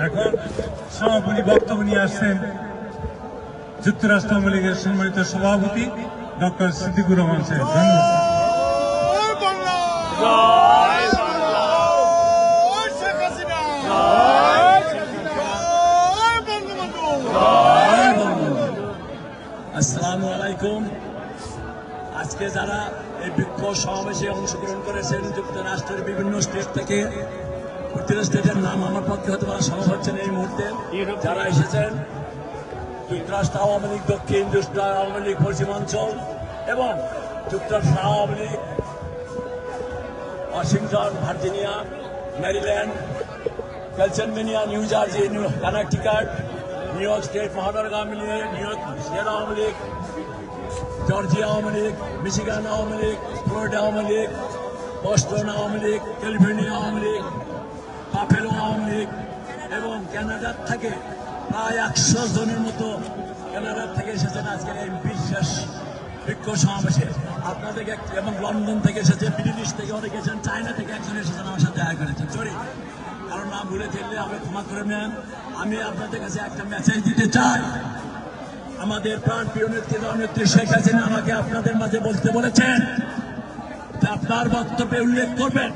এখন সমাপনী বক্তব্য নিয়ে আসছেন যুক্তরাষ্ট্র আওয়ামী লীগের সম্মানিত সভাপতি ডক্টর সিদ্দিকুর রহমান সাহেব। আসসালামু আলাইকুম। আজকে যারা এই বিক্ষোভ সমাবেশে অংশগ্রহণ করেছেন যুক্তরাষ্ট্রের বিভিন্ন স্টেট থেকে, প্রতিটা স্টেটের নাম আমার পক্ষে হতে পারা সম্ভব হচ্ছে না এই মুহূর্তে, যারা এসেছেন যুক্তরাষ্ট্র আওয়ামী লীগ দক্ষিণ, যুক্তরাষ্ট্র আওয়ামী লীগ পশ্চিমাঞ্চল এবং যুক্তরাষ্ট্র Awami League Washington, Virginia, Maryland, Pennsylvania, New Jersey, Connecticut, New York State মহানগর Awami League, New York State Awami League, Georgia Awami League, Michigan Awami League, Florida Awami League, Boston Awami League, California Awami League, Buffalo Awami League এবং কানাডার থেকে প্রায় 100 জনের মতো কানাডার থেকে এসেছেন আজকের এই বিশেষ বিক্ষোভ সমাবেশে। আপনাদেরকে এবং লন্ডন থেকে এসেছে, ব্রিটিশ থেকে অনেক এসেছেন, চায়না থেকে একজন এসেছেন, আমার সাথে দেখা করেছেন। সরি, কারণ নাম ভুলে ফেললে আমি ক্ষমা করে নেন। আমি আপনাদের কাছে একটা মেসেজ দিতে চাই। আমাদের প্রাণপ্রিয় নেত্রী শেখ হাসিনা আমাকে আপনাদের মাঝে বলতে বলেছেন যে আপনার বক্তব্যে উল্লেখ করবেন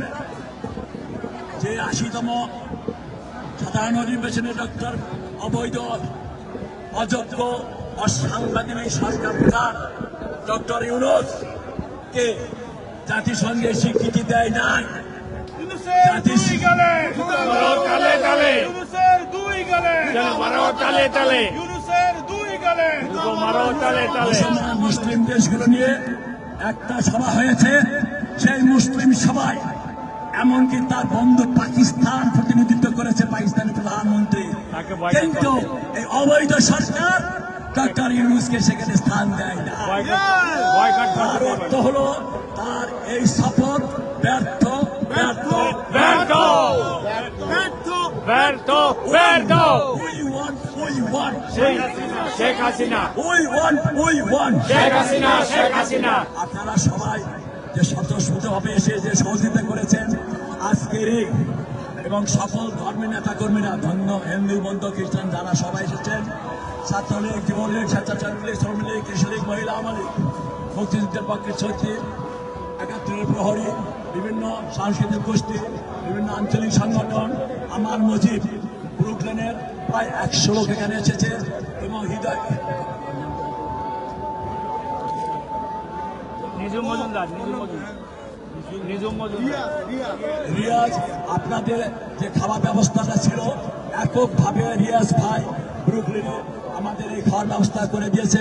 যে 80তম সাধারণ অধিবেশনে ডক্টর অবৈধ, অযোগ্য, অসাংবিধানিক সরকার প্রধান ডক্টর ইউনূসকে জাতিসংঘের স্বীকৃতি দেয় নাই। মুসলিম দেশগুলো নিয়ে একটা সভা হয়েছে, সেই মুসলিম সভায় এমনকি তার বন্ধু পাকিস্তান প্রতিনিধিত্ব করেছে, পাকিস্তানের প্রধানমন্ত্রী, কিন্তু এই অবৈধ সরকার ডক্টর ইউনূসকে সেখানে স্থান দেয় না। তার অর্থ হলো তার এই শপথ ব্যর্থ, ব্যর্থ, ব্যর্থ, ব্যর্থ, ব্যর্থ। শেখ হাসিনা, শেখ হাসিনা। আপনারা সবাই যে স্বতঃস্ফূর্তভাবে এসে যে সহযোগিতা করেছেন আজকের এই, এবং সকল ধর্মের নেতা কর্মীরা, ধন্য হিন্দু, বৌদ্ধ, খ্রিস্টান যারা সবাই এসেছেন, ছাত্রলীগ, যুবলীগ, স্বেচ্ছাসেবক, শ্রমিক লীগ, কৃষি লীগ, মহিলা আওয়ামী লীগ, মুক্তিযুদ্ধের পক্ষে সচিব, ৭১ প্রহরী, বিভিন্ন সাংস্কৃতিক গোষ্ঠী, বিভিন্ন আঞ্চলিক সংগঠন, আমার মজিব, ব্রুকলেনের প্রায় 100 লোক এখানে এসেছে এবং হৃদয় রিয়াজ, আপনাদের যে খাওয়ার ব্যবস্থাটা ছিল এককভাবে রিয়াজ ভাই ব্রুকলিনে আমাদের এই খাওয়ার ব্যবস্থা করে দিয়েছে।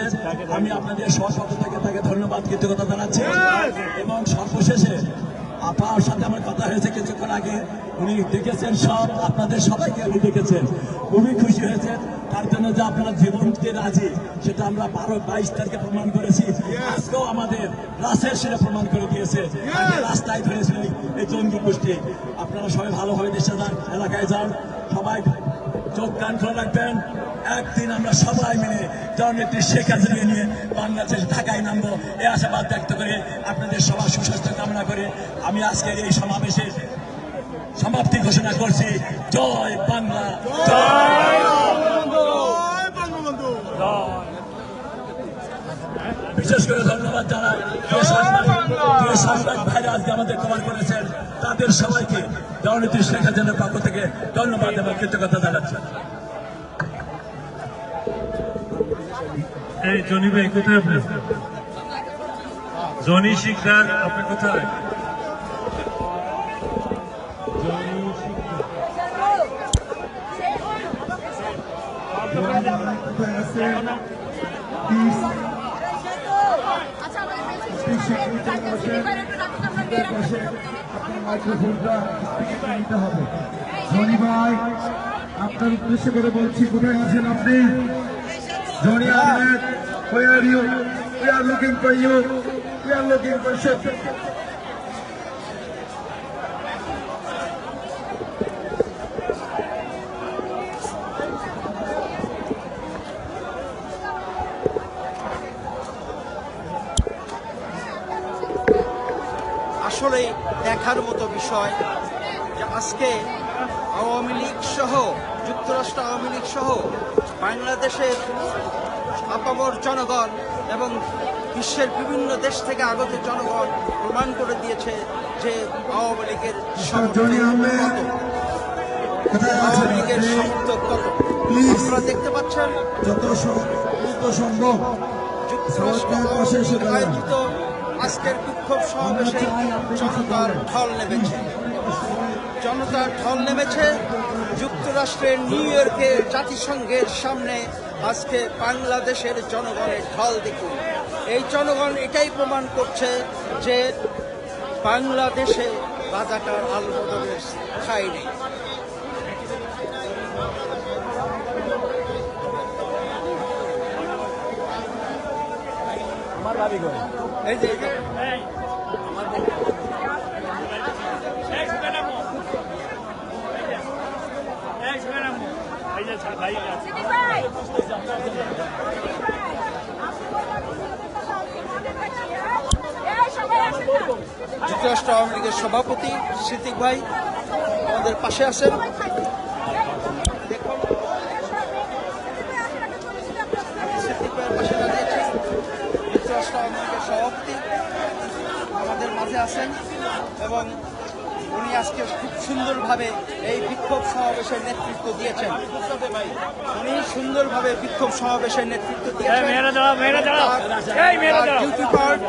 আমি আপনাদের সহপক্ষ থেকে তাকে ধন্যবাদ, কৃতজ্ঞতা জানাচ্ছি। এবং সর্বশেষে আপার সাথে আমার কথা হয়েছে কিছুক্ষণ আগে, উনি দেখেছেন সব, আপনাদের সবাইকে উনি দেখেছেন, খুবই খুশি হয়েছেন। তার জন্য যে আপনারা জীবন দিতে রাজি, সেটা আমরা 22 তারিখে প্রমাণ করেছি। আজকেও আমাদের রাসের সেটা প্রমাণ করে দিয়েছে, রাস্তায় ধরেছিল এই জঙ্গি গোষ্ঠী। আপনারা সবাই ভালোভাবে দেশে যান, এলাকায় যান, সবাই চোখ কান খোলা রাখবেন। একদিন আমরা সবাই মিলে জননেত্রী শেখ হাসিনাকে নিয়ে বাংলাদেশ ঢাকায় নামবো, এই আশাবাদ ব্যক্ত করে আপনাদের সবার সুস্বাস্থ্য কামনা করে আমি আজকের এই সমাবেশে সমাপ্তি ঘোষণা করছি। জয় বাংলা, জয় বঙ্গবন্ধু। বিশেষ করে ধন্যবাদ জানাই যে সাংবাদিক ভাইরা আজকে আমাদের কভার করেছেন, তাদের সবাইকে জননেত্রী শেখ হাসিনার পক্ষ থেকে ধন্যবাদ এবং কৃতজ্ঞতা জানাচ্ছি। এই জনি ভাই কোথায় আপনি? জনি শিকদার, আপনি কোথায়? জনি ভাই, আপনার উদ্দেশ্য করে বলছি, কোথায় আছেন আপনি? Johnny Ahmed, where are you? We are looking for you. We are looking for you. আসলে দেখার মতো বিষয় যে আজকে আওয়ামী লীগ সহ যুক্তরাষ্ট্র আওয়ামী লীগ সহ বাংলাদেশের আপামর জনগণ এবং বিশ্বের বিভিন্ন দেশ থেকে আগত জনগণ প্রমাণ করে দিয়েছে যে আওয়ামী লীগের জনি আহমেদ কোথায় আছেন আওয়ামী লীগের আপনি? সমর্থক কত প্লিজ আপনারা দেখতে পাচ্ছেন যত দ্রুত সম্ভব যুক্তরাষ্ট্র পাশে এসে দাঁড়ান। আয়োজিত আজকের বিক্ষোভ সমাবেশে জনতার ঢল নেমেছে। জনতার ঢল নেমেছে যুক্তরাষ্ট্রের নিউ ইয়র্কে জাতিসংঘের সামনে। আজকে বাংলাদেশের জনগণের ঢল দেখুন। এই জনগণ এটাই প্রমাণ করছে যে বাংলাদেশে রাজাকার আলবদরের ঠাঁই নেই। আমার দাবি করে এই যে যুক্তরাষ্ট্র আওয়ামী লীগের সভাপতি সিদ্দিক ভাই আমাদের পাশে আছেন। দেখুন সিদ্দিক ভাইয়ের পাশে দাঁড়িয়েছে যুক্তরাষ্ট্র আওয়ামী লীগের সভাপতি আমাদের মাঝে আছেন এবং উনি আজকে খুব সুন্দরভাবে এই বিক্ষোভ সমাবেশের নেতৃত্ব দিয়েছেন। উনি সুন্দরভাবে বিক্ষোভ সমাবেশের নেতৃত্ব দিয়েছেন। তার ডিউটি পার্ট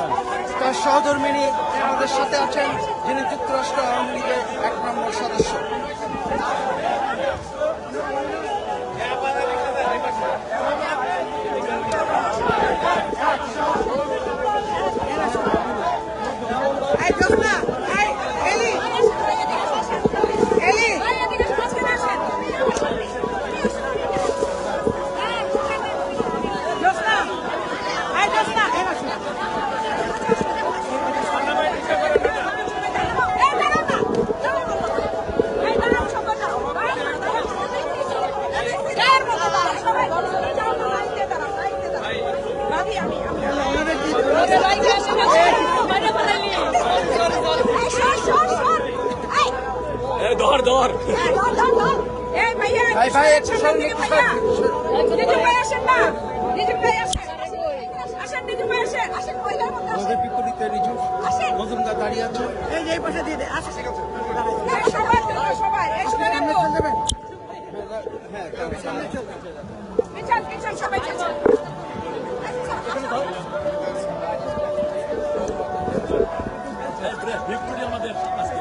তার সহধর্মিনী আমাদের সাথে আছেন, যিনি যুক্তরাষ্ট্র আওয়ামী লীগের 1 নম্বর সদস্য। ধর ভাই ভাই একটু সঙ্গে আমাদের বিপরীতে রিজু মজুমদার দাঁড়িয়ে আছে। ভিক্টোরি আমাদের আজকে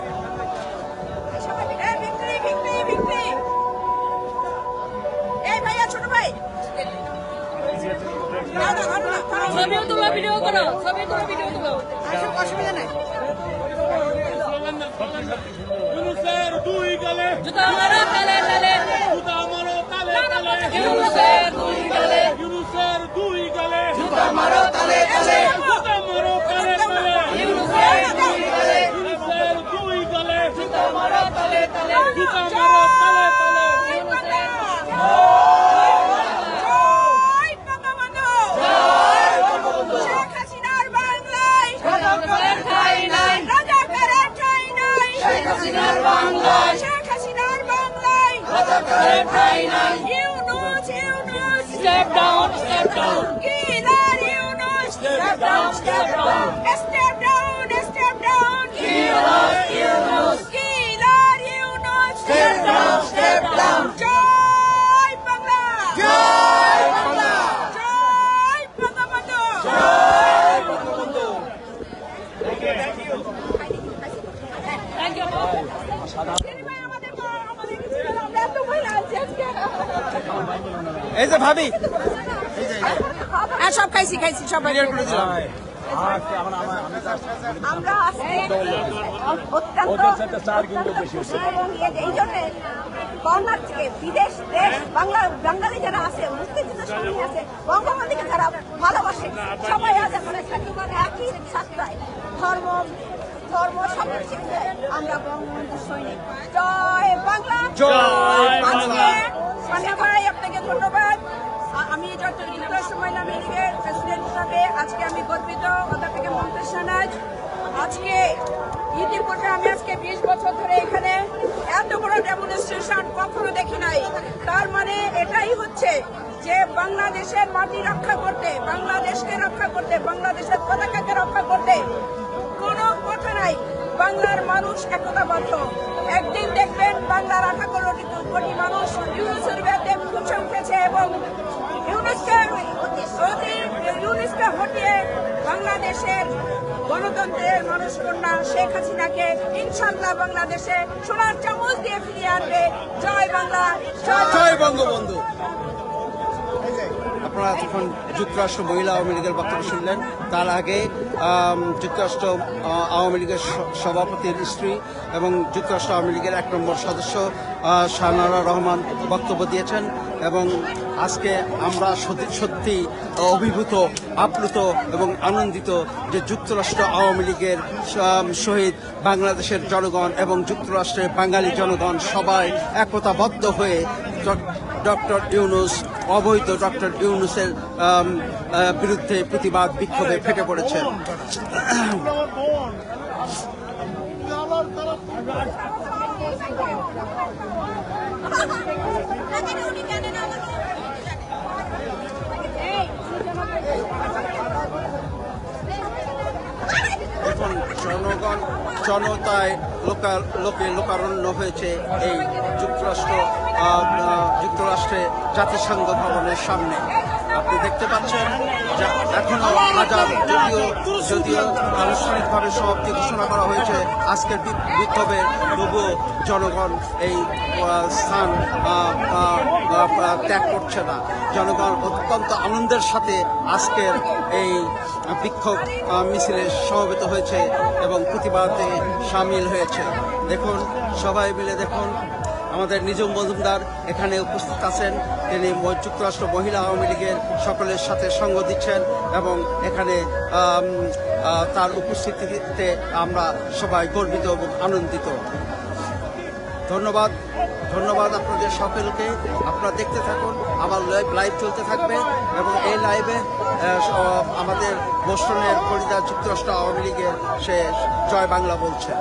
ছবিও তুলো ভিডিও করো ছবি তুলো ভিডিও তুলো অসুবিধা নেই। ইউনুসের দুই গালে জুতা মারো তালে তালে জুতা মারো তালে তালে ইউনুসের দুই গালে ইউনুসের দুই গালে জুতা মারো তালে তালে জুতা মারো তালে তালে ইউনুসের দুই গালে ইউনুসের দুই গালে জুতা মারো তালে তালে জুতা মারো তালে তালে শেখ হাসিনার বাংলায় শেখ হাসিনার বাংলায় রাজাকারের ঠাঁই নাই Yunus Yunus step down killer Yunus step down step down killer Yunus killer Yunus step down জয় বাংলা জয় বাংলা জয় বঙ্গবন্ধু জয় বঙ্গবন্ধু থ্যাংক ইউ এই যে ভাবি সব খাইছি সবাই আমরা ওদের সাথে চার কিন্তু বেশি হচ্ছে এবং এই জন্য বাংলার থেকে বিদেশ দেশ বাঙালি যারা আছে মুক্তিযুদ্ধ সঙ্গী আছে বঙ্গবন্ধুকে যারা ভালোবাসে সবাই আজ এখন একই সাতটায় ধর্ম সব কিছু আমরা বঙ্গবন্ধু সৈনিক। জয় বাংলা জয় বাংলা। সানিয়া ভাই আপনাকে ধন্যবাদ। আমি যুক্তরাষ্ট্র মহিলা লীগের প্রেসিডেন্ট হিসাবে আজকে আমি গর্বিত। ওটা থেকে মন্ত্রী আজকে ইতিপূর্বে আমি আজকে 20 বছর ধরে এখানে এত বড় ডেমনস্ট্রেশন কখনো দেখি নাই। তার মানে এটাই হচ্ছে যে বাংলাদেশের মাটি রক্ষা করতে, বাংলাদেশকে রক্ষা করতে, বাংলাদেশের পতাকাকে রক্ষা করতে কোনো কথা নাই। বাংলার মানুষ একতাবদ্ধ। একদিন দেখবেন বাংলার 18 কোটি মানুষ ইউনুসের বিরুদ্ধে ফুঁসে উঠেছে এবং ইউনুসকে হটিয়ে বাংলাদেশের গণতন্ত্রের মানুষ কন্যা শেখ হাসিনাকে ইনশাল্লাহ বাংলাদেশে সোনার চামচ দিয়ে ফিরিয়ে আনবে। জয় বাংলা, জয় বঙ্গবন্ধু। আপনারা তখন যুক্তরাষ্ট্র মহিলা আওয়ামী লীগের বক্তব্য শুনলেন। তার আগে যুক্তরাষ্ট্র আওয়ামী লীগের সভাপতির স্ত্রী এবং যুক্তরাষ্ট্র আওয়ামী লীগের 1 নম্বর সদস্য শাহনারা রহমান বক্তব্য দিয়েছেন। এবং আজকে আমরা সত্যি অভিভূত, আপ্লুত এবং আনন্দিত যে যুক্তরাষ্ট্র আওয়ামী লীগের শহীদ বাংলাদেশের জনগণ এবং যুক্তরাষ্ট্রের বাঙালি জনগণ সবাই একতাবদ্ধ হয়ে ডক্টর ইউনুস, অবৈধ ডক্টর ইউনুসের বিরুদ্ধে প্রতিবাদ বিক্ষোভে ফেটে পড়েছে। এখন জনতায় লোকারণ্য হয়েছে এই যুক্তরাষ্ট্রে জাতিসংঘ ভবনের সামনে। আপনি দেখতে পাচ্ছেন যে এখনো হাজার, যদিও আনুষ্ঠানিকভাবে সমাপ্তি ঘোষণা করা হয়েছে আজকের বিক্ষোভের, তবুও জনগণ এই স্থান ত্যাগ করছে না। জনগণ অত্যন্ত আনন্দের সাথে আজকের এই বিক্ষোভ মিছিলে সমবেত হয়েছে এবং প্রতিবাদে সামিল হয়েছে। দেখুন, সবাই মিলে দেখুন, আমাদের নিজম মজুমদার এখানে উপস্থিত আছেন। তিনি যুক্তরাষ্ট্র মহিলা আওয়ামী লীগের সকলের সাথে সঙ্গ দিচ্ছেন এবং এখানে তার উপস্থিতিতে আমরা সবাই গর্বিত এবং আনন্দিত। ধন্যবাদ আপনাদের সকলকে। আপনারা দেখতে থাকুন, আমার লাইভ চলতে থাকবে এবং এই লাইভে আমাদের বোস্টনের ফরিদা যুক্তরাষ্ট্র আওয়ামী লীগের সে জয় বাংলা বলছে।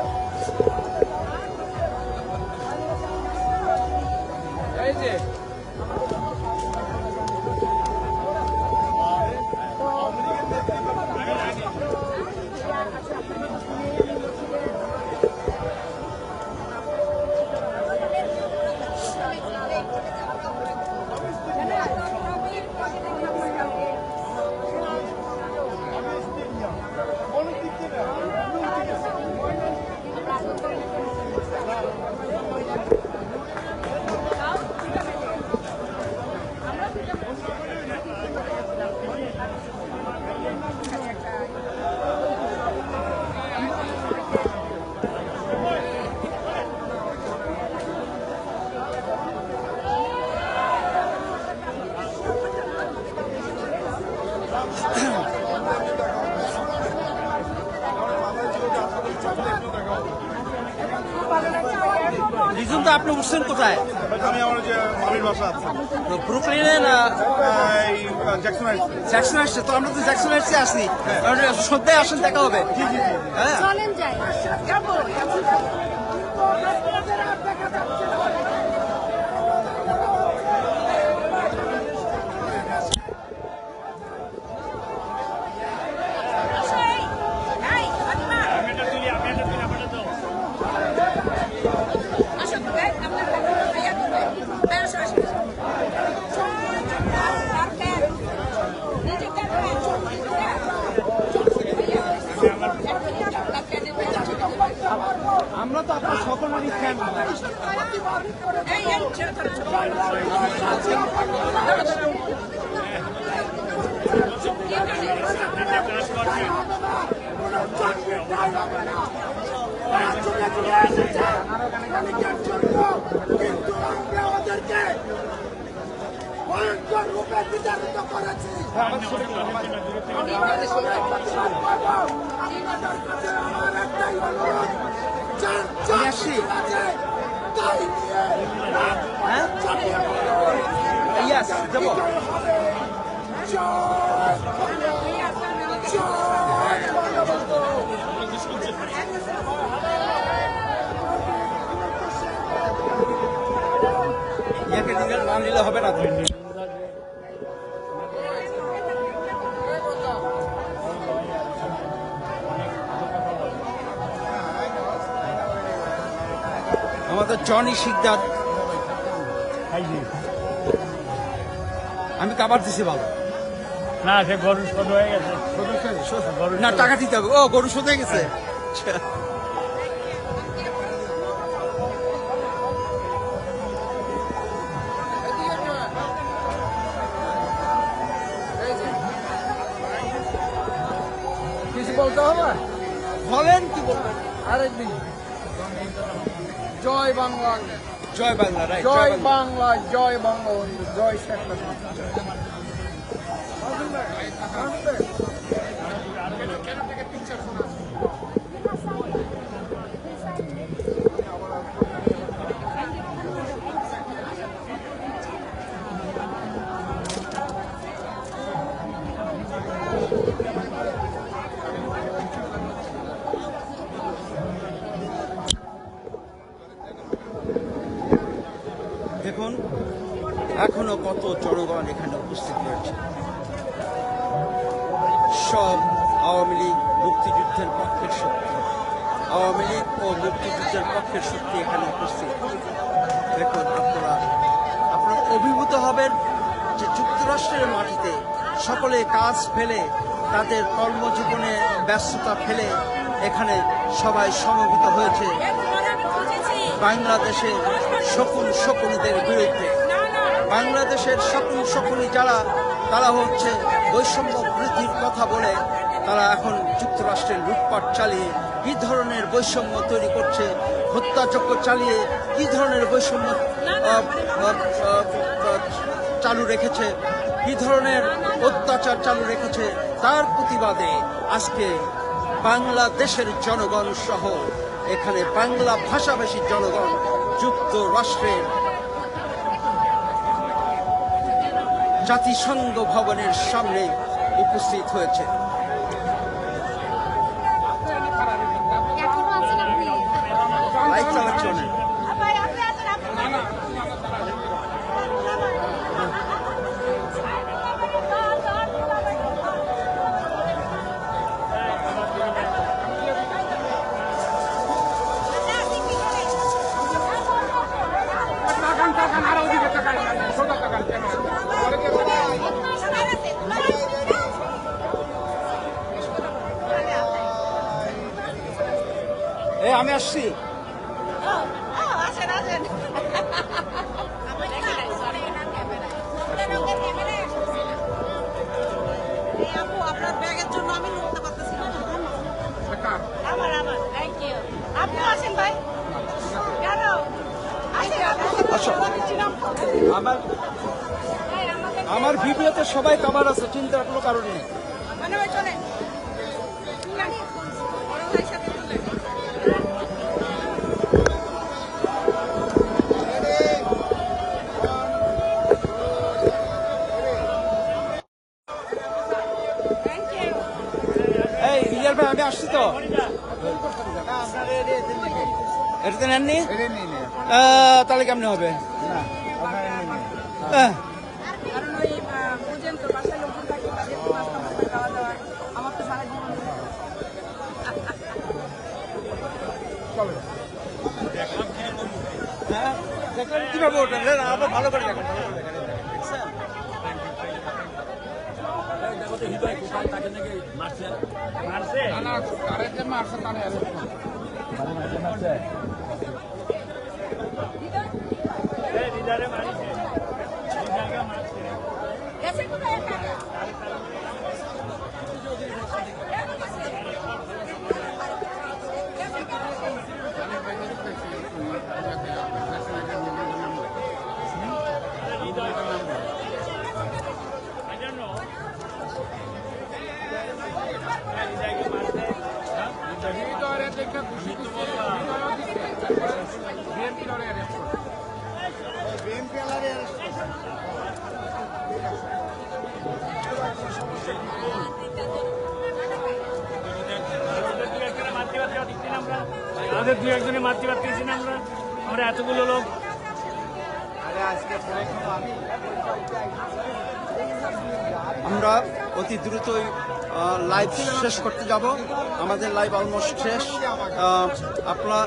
রিজুম তো আপনি উঠছেন কোথায়? আমি আমার যে মামির বাসা আছে ব্রুকলিনে না জ্যাকসন হাইটসে। জ্যাকসন হাইটসে? তো আমরা তো জ্যাকসন হাইটসে আসি, সন্ধ্যায় আসেন, দেখা হবে। হ্যাঁ, চলেন যাই, যাবো। আমরা তো আপনার সকলেরই ফ্যান। আমি আসছি। হ্যাঁ, ইয়াস, যাবো। জয় ইয়াকে না নিলে হবে না তো। আমাদের জনি শিকদার, আমি কাবার দিছি ভালো না সে গরু শোধ হয়ে গেছে না, টাকা দিতে হবে। ও গরু শোধ হয়ে গেছে। কিছু বলতে হবে? বলেন কি বলবেন? আরেকদিন জয় বাংলা, জয় বাংলা, রাইট, জয় বাংলা, জয় বঙ্গবন্ধু, জয় শেখ মুজিব। দেখুন এখনো কত জনগণ এখানে উপস্থিত রয়েছে। সব আওয়ামী লীগ মুক্তিযুদ্ধের পক্ষের শক্তি, আওয়ামী লীগ ও মুক্তিযুদ্ধের পক্ষের শক্তি এখানে উপস্থিত। দেখুন আপনারা অভিভূত হবেন যে যুক্তরাষ্ট্রের মাটিতে সকলে কাজ ফেলে, তাদের কর্মজীবনে ব্যস্ততা ফেলে এখানে সবাই সমবেত হয়েছে বাংলাদেশের শকুনদের বিরুদ্ধে। বাংলাদেশের শকুনি যারা, তারা হচ্ছে বৈষম্য বৃদ্ধির কথা বলে তারা এখন যুক্তরাষ্ট্রের লুটপাট চালিয়ে কি ধরনের বৈষম্য তৈরি করছে, হত্যাযজ্ঞ চালিয়ে কি ধরনের বৈষম্য চালু রেখেছে, কি ধরনের অত্যাচার চালু রেখেছে, তার প্রতিবাদে আজকে বাংলাদেশের জনগণ সহ এখানে বাংলা ভাষাভাষী জনগণ যুক্তরাষ্ট্রের জাতিসংঘ ভবনের সামনে উপস্থিত হয়েছে। লাইভ চালাচ্ছে অনেক। আমি আসছি। আপনার ব্যাগের জন্য আমি লড়তে পারতেছি না। আমার থ্যাংক ইউ। আপনি আসেন ভাই। কেন আমার ভিডিওতে সবাই কভার আছে, চিন্তার কোনো কারণ নেই। মানে ভাই চলেন। এই ইলিয়াস ভাই, আমি আসছি তো। এটাতে নেননি? তাহলে কেমনে হবে? কারণ ওই বুঝেন তো বাসায় লোকজন থাকে, তাদের তো নাস্তা মাস্তা খাওয়া দাওয়া, আমার তো সারা জীবন হ্যাঁ, দেখলেন কিভাবে ওঠেন? আবার ভালো করে দেখেন, হৃদয় কোথায় তাকে নাকি মারছে? গেছে কোথায় একটা আমাদের দুই একজনে মারতে পারতেছি না আমরা এতগুলো লোক। আমরা অতি দ্রুতই লাইভ শেষ করতে যাব। আমাদের লাইভ অলমোস্ট শেষ। আপনারা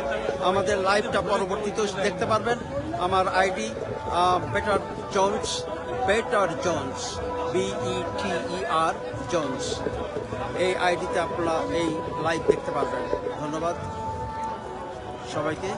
আমাদের লাইভটা পরবর্তীতে দেখতে পারবেন। আমার ID better Jones, BETER Jones, এই আইডিতে আপনারা এই লাইভ দেখতে পারবেন। ধন্যবাদ সবাইকে।